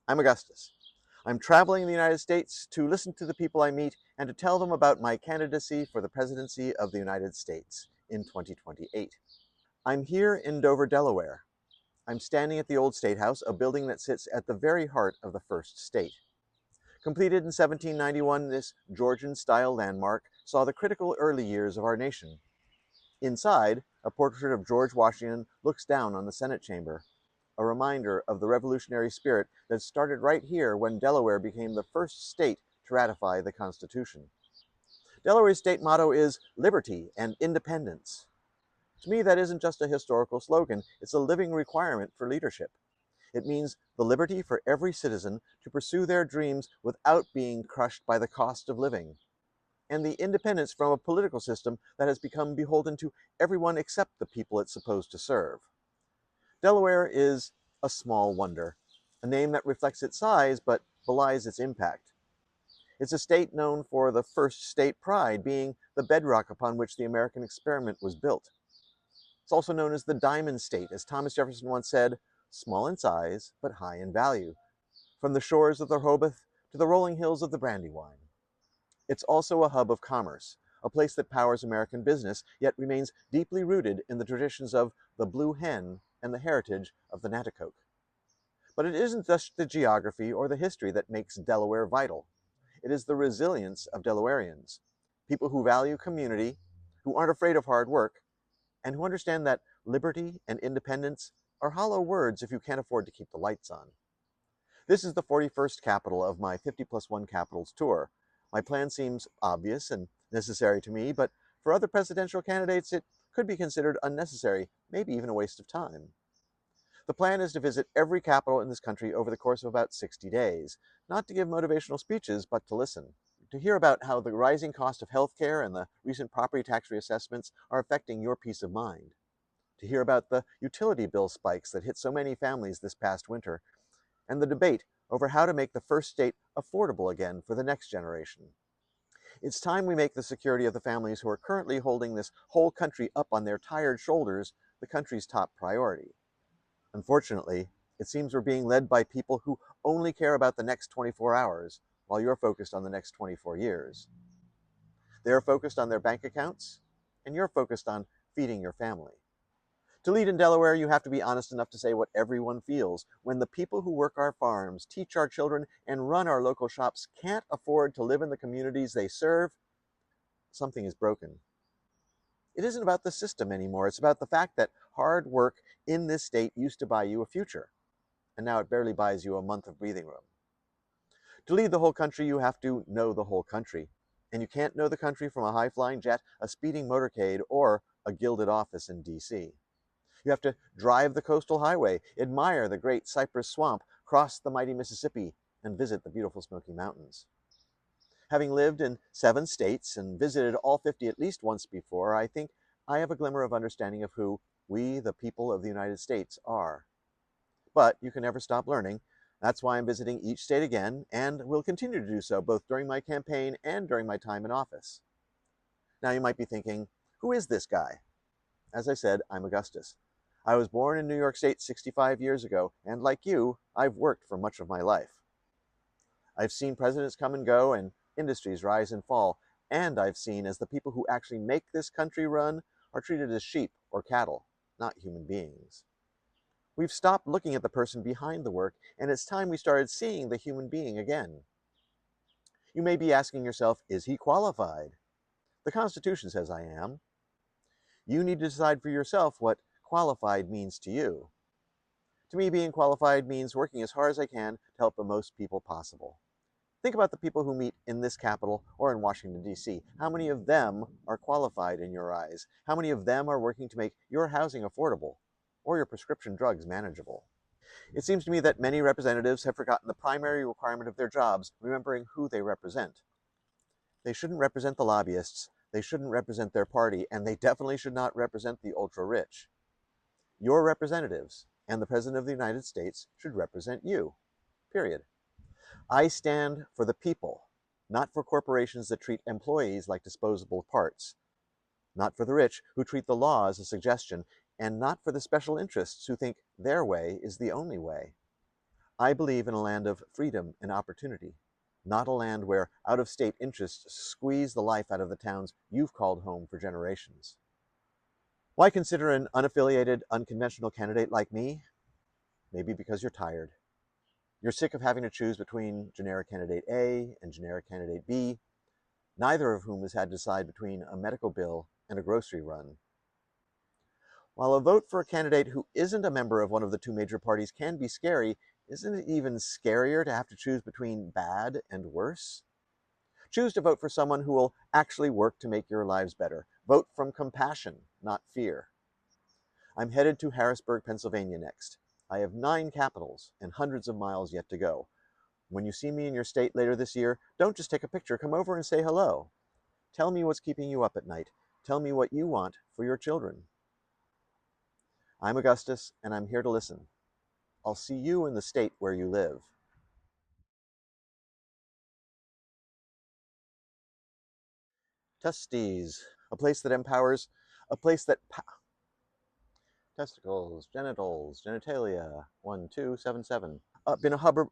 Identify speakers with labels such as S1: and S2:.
S1: I'm Augustus. I'm traveling in the United States to listen to the people I meet and to tell them about my candidacy for the presidency of the United States in 2028. I'm here in Dover, Delaware. I'm standing at the old State House, a building that sits at the very heart of the first state. Completed in 1791, this Georgian-style landmark saw the critical early years of our nation. Inside, a portrait of George Washington looks down on the Senate chamber, a reminder of the revolutionary spirit that started right here when Delaware became the first state to ratify the Constitution. Delaware's state motto is liberty and independence. To me, that isn't just a historical slogan, it's a living requirement for leadership. It means the liberty for every citizen to pursue their dreams without being crushed by the cost of living, and the independence from a political system that has become beholden to everyone except the people it's supposed to serve. Delaware is a small wonder, a name that reflects its size but belies its impact. It's a state known for the first state pride being the bedrock upon which the American experiment was built. It's also known as the Diamond State, as Thomas Jefferson once said, small in size but high in value, from the shores of the Rehoboth to the rolling hills of the Brandywine. It's also a hub of commerce, a place that powers American business, yet remains deeply rooted in the traditions of the Blue Hen and the heritage of the Natticoke. But it isn't just the geography or the history that makes Delaware vital. It is the resilience of Delawareans, people who value community, who aren't afraid of hard work, and who understand that liberty and independence are hollow words if you can't afford to keep the lights on. This is the 41st capital of my 50 plus 1 capitals tour. My plan seems obvious and necessary to me, but for other presidential candidates it could be considered unnecessary, maybe even a waste of time. The plan is to visit every capital in this country over the course of about 60 days, not to give motivational speeches, but to listen, to hear about how the rising cost of healthcare and the recent property tax reassessments are affecting your peace of mind, to hear about the utility bill spikes that hit so many families this past winter, and the debate over how to make the first state affordable again for the next generation. It's time we make the security of the families who are currently holding this whole country up on their tired shoulders the country's top priority. Unfortunately, it seems we're being led by people who only care about the next 24 hours, while you're focused on the next 24 years. They're focused on their bank accounts, and you're focused on feeding your family. To lead in Delaware, you have to be honest enough to say what everyone feels. When the people who work our farms, teach our children, and run our local shops can't afford to live in the communities they serve, something is broken. It isn't about the system anymore. It's about the fact that hard work in this state used to buy you a future, and now it barely buys you a month of breathing room. To lead the whole country, you have to know the whole country. And you can't know the country from a high-flying jet, a speeding motorcade, or a gilded office in D.C. You have to drive the coastal highway, admire the great cypress swamp, cross the mighty Mississippi, and visit the beautiful Smoky Mountains. Having lived in 7 states and visited all 50 at least once before, I think I have a glimmer of understanding of who we, the people of the United States, are. But you can never stop learning. That's why I'm visiting each state again, and will continue to do so both during my campaign and during my time in office. Now you might be thinking, who is this guy? As I said, I'm Augustus. I was born in New York State 65 years ago, and like you, I've worked for much of my life. I've seen presidents come and go and industries rise and fall, and I've seen as the people who actually make this country run are treated as sheep or cattle, not human beings. We've stopped looking at the person behind the work, and it's time we started seeing the human being again. You may be asking yourself, is he qualified? The Constitution says I am. You need to decide for yourself what qualified means to you. To me, being qualified means working as hard as I can to help the most people possible. Think about the people who meet in this capital or in Washington, D.C. How many of them are qualified in your eyes? How many of them are working to make your housing affordable or your prescription drugs manageable? It seems to me that many representatives have forgotten the primary requirement of their jobs, remembering who they represent. They shouldn't represent the lobbyists, they shouldn't represent their party, and they definitely should not represent the ultra-rich. Your representatives and the President of the United States should represent you, period. I stand for the people, not for corporations that treat employees like disposable parts, not for the rich who treat the law as a suggestion, and not for the special interests who think their way is the only way. I believe in a land of freedom and opportunity, not a land where out-of-state interests squeeze the life out of the towns you've called home for generations. Why consider an unaffiliated, unconventional candidate like me? Maybe because you're tired. You're sick of having to choose between generic candidate A and generic candidate B, neither of whom has had to decide between a medical bill and a grocery run. While a vote for a candidate who isn't a member of one of the two major parties can be scary, isn't it even scarier to have to choose between bad and worse? Choose to vote for someone who will actually work to make your lives better. Vote from compassion, not fear. I'm headed to Harrisburg, Pennsylvania next. I have 9 capitals and hundreds of miles yet to go. When you see me in your state later this year, don't just take a picture, come over and say hello. Tell me what's keeping you up at night. Tell me what you want for your children. I'm Augustus, and I'm here to listen. I'll see you in the state where you live. Testes, a place that empowers, a place that testicles, genitals, genitalia, 1277. Been a hubber.